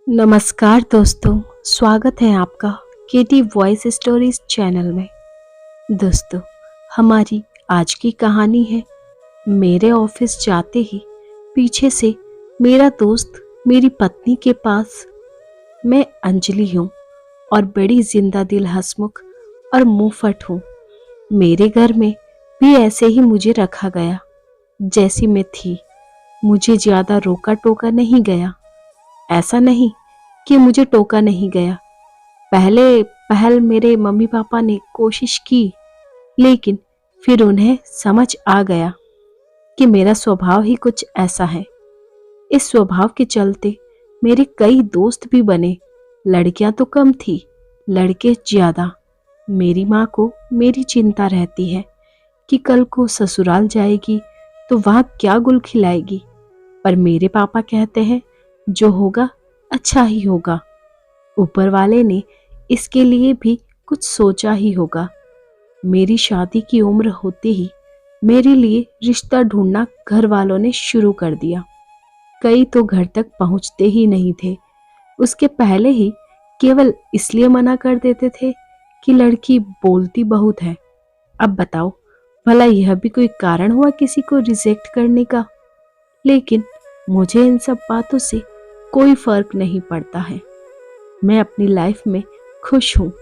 नमस्कार दोस्तों, स्वागत है आपका केटी वॉइस स्टोरीज चैनल में। दोस्तों, हमारी आज की कहानी है मेरे ऑफिस जाते ही पीछे से मेरा दोस्त मेरी पत्नी के पास। मैं अंजलि हूँ और बड़ी जिंदा दिल हंसमुख और मुंहफट हूँ। मेरे घर में भी ऐसे ही मुझे रखा गया जैसी मैं थी। मुझे ज्यादा रोका टोका नहीं गया। ऐसा नहीं कि मुझे टोका नहीं गया। पहले पहल मेरे मम्मी पापा ने कोशिश की, लेकिन फिर उन्हें समझ आ गया कि मेरा स्वभाव ही कुछ ऐसा है। इस स्वभाव के चलते मेरे कई दोस्त भी बने। लड़कियां तो कम थी, लड़के ज्यादा। मेरी माँ को मेरी चिंता रहती है कि कल को ससुराल जाएगी तो वहां क्या गुल खिलाएगी। पर मेरे पापा कहते हैं जो होगा अच्छा ही होगा। ऊपर वाले ने इसके लिए भी कुछ सोचा ही होगा। मेरी शादी की उम्र होते ही मेरे लिए रिश्ता ढूंढना घर वालों ने शुरू कर दिया। कई तो घर तक पहुंचते ही नहीं थे। उसके पहले ही केवल इसलिए मना कर देते थे कि लड़की बोलती बहुत है। अब बताओ, भला यह भी कोई कारण हुआ किसी को रिजेक्ट करने का? लेकिन मुझे इन सब बातों से कोई फर्क नहीं पड़ता है। मैं अपनी लाइफ में खुश हूँ,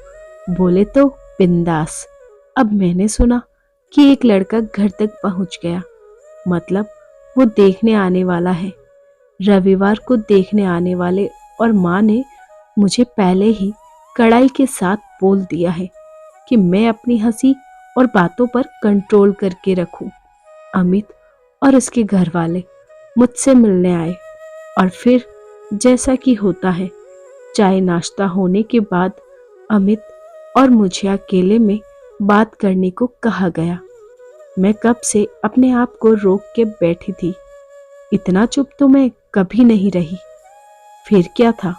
बोले तो बिंदास। अब मैंने सुना कि एक लड़का घर तक पहुंच गया, मतलब वो देखने आने वाला है। रविवार को देखने आने वाले, और माँ ने मुझे पहले ही कड़ाई के साथ बोल दिया है कि मैं अपनी हंसी और बातों पर कंट्रोल करके रखूं। अमित और उसके घर वाले मुझसे मिलने आए और फिर जैसा कि होता है, चाय नाश्ता होने के बाद अमित और मुझे अकेले में बात करने को कहा गया। मैं कब से अपने आप को रोक के बैठी थी। इतना चुप तो मैं कभी नहीं रही। फिर क्या था,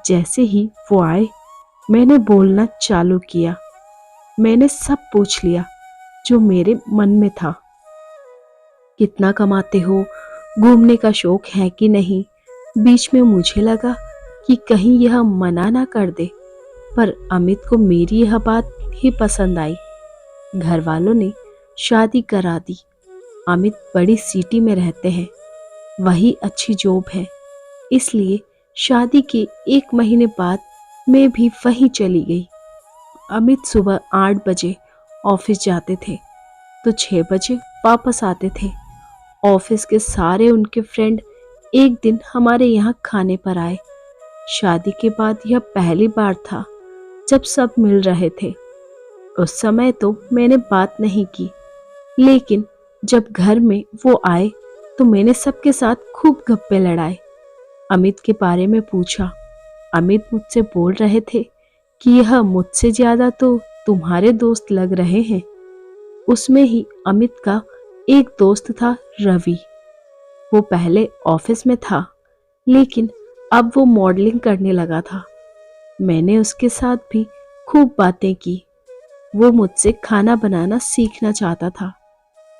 जैसे ही वो आए मैंने बोलना चालू किया। मैंने सब पूछ लिया जो मेरे मन में था। कितना कमाते हो, घूमने का शौक है कि नहीं। बीच में मुझे लगा कि कहीं यह मना ना कर दे, पर अमित को मेरी यह बात ही पसंद आई। घर वालों ने शादी करा दी। अमित बड़ी सिटी में रहते हैं, वही अच्छी जॉब है, इसलिए शादी के 1 महीने बाद मैं भी वहीं चली गई। अमित सुबह 8 बजे ऑफिस जाते थे तो 6 बजे वापस आते थे। ऑफिस के सारे उनके फ्रेंड एक दिन हमारे यहाँ खाने पर आए। शादी के बाद यह पहली बार था जब सब मिल रहे थे। उस समय तो मैंने बात नहीं की, लेकिन जब घर में वो आए तो मैंने सबके साथ खूब गप्पे लड़ाए। अमित के बारे में पूछा। अमित मुझसे बोल रहे थे कि यह मुझसे ज्यादा तो तुम्हारे दोस्त लग रहे हैं। उसमें ही अमित का एक दोस्त था, रवि। वो पहले ऑफिस में था, लेकिन अब वो मॉडलिंग करने लगा था। मैंने उसके साथ भी खूब बातें की। वो मुझसे खाना बनाना सीखना चाहता था।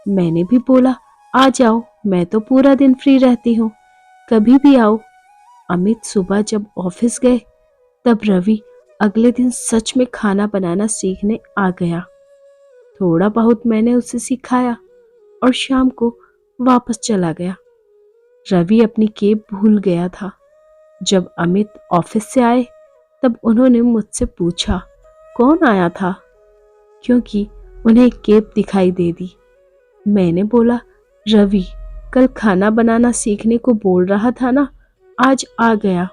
मैंने भी बोला, आ जाओ, मैं तो पूरा दिन फ्री रहती हूँ, कभी भी आओ। अमित सुबह जब ऑफिस गए तब रवि अगले दिन सच में खाना बनाना सीखने आ गया। थोड़ा बहुत मैंने उसे सिखाया और शाम को वापस चला गया। रवि अपनी केप भूल गया था। जब अमित ऑफिस से आए तब उन्होंने मुझसे पूछा कौन आया था, क्योंकि उन्हें केप दिखाई दे दी। मैंने बोला, रवि कल खाना बनाना सीखने को बोल रहा था ना, आज आ गया।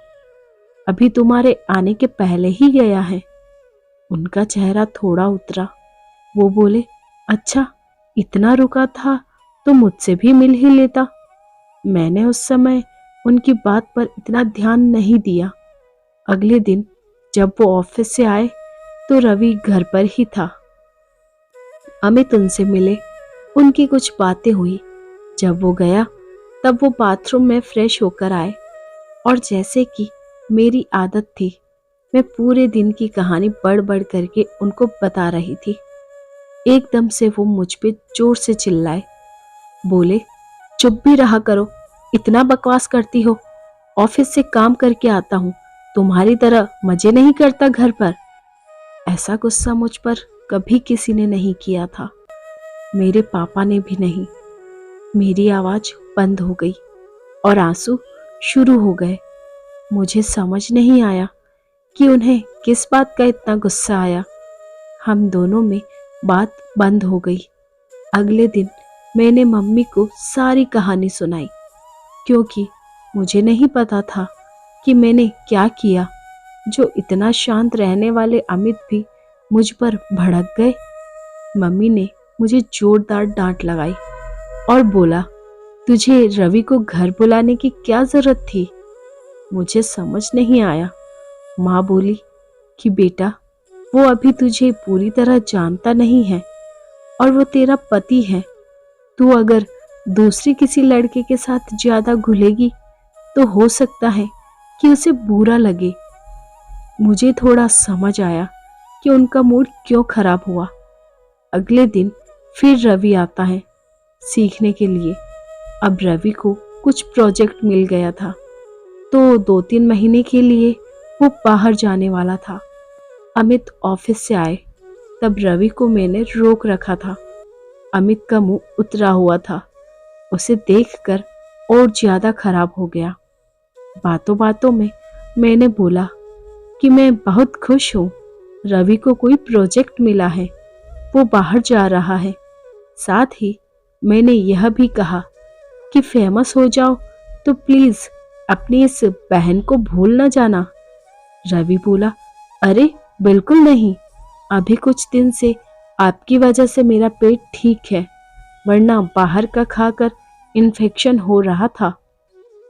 अभी तुम्हारे आने के पहले ही गया है। उनका चेहरा थोड़ा उतरा। वो बोले, अच्छा, इतना रुका था तो मुझसे भी मिल ही लेता। मैंने उस समय उनकी बात पर इतना ध्यान नहीं दिया। अगले दिन जब वो ऑफिस से आए तो रवि घर पर ही था। अमित उनसे मिले, उनकी कुछ बातें हुई। जब वो गया तब वो बाथरूम में फ्रेश होकर आए और जैसे कि मेरी आदत थी, मैं पूरे दिन की कहानी बढ़ बढ़ करके उनको बता रही थी। एकदम से वो मुझ पे जोर से चिल्लाए, बोले, चुप भी रहा करो, इतना बकवास करती हो। ऑफिस से काम करके आता हूँ, तुम्हारी तरह मजे नहीं करता घर पर। ऐसा गुस्सा मुझ पर कभी किसी ने नहीं किया था, मेरे पापा ने भी नहीं। मेरी आवाज बंद हो गई और आंसू शुरू हो गए। मुझे समझ नहीं आया कि उन्हें किस बात का इतना गुस्सा आया। हम दोनों में बात बंद हो गई। अगले दिन मैंने मम्मी को सारी कहानी सुनाई, क्योंकि मुझे नहीं पता था कि मैंने क्या किया जो इतना शांत रहने वाले अमित भी मुझ पर भड़क गए। मम्मी ने मुझे जोरदार डांट लगाई और बोला, तुझे रवि को घर बुलाने की क्या जरूरत थी? मुझे समझ नहीं आया। माँ बोली कि बेटा, वो अभी तुझे पूरी तरह जानता नहीं है और वो तेरा पति है। तू अगर दूसरी किसी लड़के के साथ ज्यादा घुलेगी तो हो सकता है कि उसे बुरा लगे। मुझे थोड़ा समझ आया कि उनका मूड क्यों खराब हुआ। अगले दिन फिर रवि आता है सीखने के लिए। अब रवि को कुछ प्रोजेक्ट मिल गया था, तो 2-3 महीने के लिए वो बाहर जाने वाला था। अमित ऑफिस से आए तब रवि को मैंने रोक रखा था। अमित का मुंह उतरा हुआ था। उसे देखकर और ज्यादा खराब हो गया। बातों बातों में मैंने बोला कि मैं बहुत खुश हूँ, रवि को कोई प्रोजेक्ट मिला है, वो बाहर जा रहा है। साथ ही मैंने यह भी कहा कि फेमस हो जाओ तो प्लीज अपनी इस बहन को भूल न जाना। रवि बोला, अरे बिल्कुल नहीं, अभी कुछ दिन से आपकी वजह से मेरा पेट ठीक है, वरना बाहर का खाकर इन्फेक्शन हो रहा था।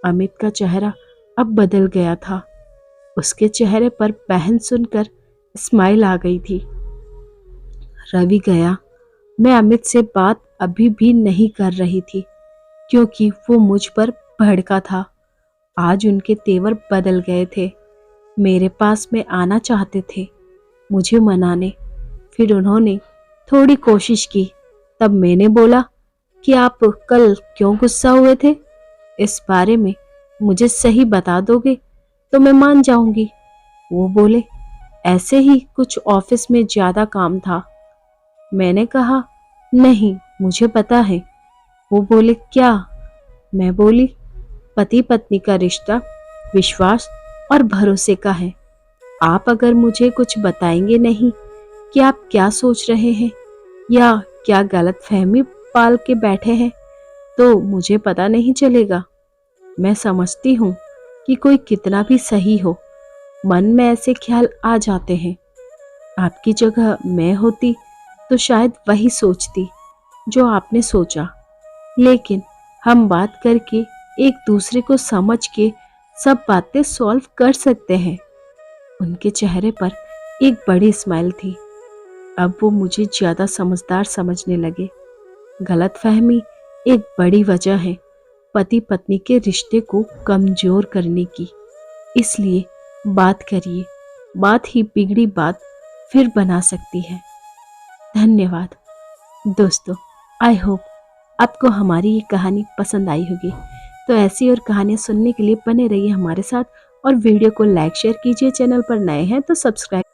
अमित का चेहरा अब बदल गया था। उसके चेहरे पर बहन सुनकर स्माइल आ गई थी। रवि गया। मैं अमित से बात अभी भी नहीं कर रही थी, क्योंकि वो मुझ पर भड़का था। आज उनके तेवर बदल गए थे। मेरे पास में आना चाहते थे मुझे मनाने। फिर उन्होंने थोड़ी कोशिश की। तब मैंने बोला कि आप कल क्यों गुस्सा हुए थे, इस बारे में मुझे सही बता दोगे तो मैं मान जाऊंगी। वो बोले, ऐसे ही कुछ ऑफिस में ज्यादा काम था। मैंने कहा, नहीं मुझे पता है। वो बोले, क्या? मैं बोली, पति पत्नी का रिश्ता विश्वास और भरोसे का है। आप अगर मुझे कुछ बताएंगे नहीं कि आप क्या सोच रहे हैं या क्या गलत फहमी पाल के बैठे हैं, तो मुझे पता नहीं चलेगा। मैं समझती हूँ कि कोई कितना भी सही हो, मन में ऐसे ख्याल आ जाते हैं। आपकी जगह मैं होती तो शायद वही सोचती जो आपने सोचा। लेकिन हम बात करके एक दूसरे को समझ के सब बातें सॉल्व कर सकते हैं। उनके चेहरे पर एक बड़ी स्माइल थी। अब वो मुझे ज्यादा समझदार समझने लगे। गलतफहमी एक बड़ी वजह है पति पत्नी के रिश्ते को कमजोर करने की। इसलिए बात करिए, बात ही बिगड़ी बात फिर बना सकती है। धन्यवाद दोस्तों। आई होप आपको हमारी ये कहानी पसंद आई होगी। तो ऐसी और कहानियाँ सुनने के लिए बने रहिए हमारे साथ और वीडियो को लाइक शेयर कीजिए। चैनल पर नए हैं तो सब्सक्राइब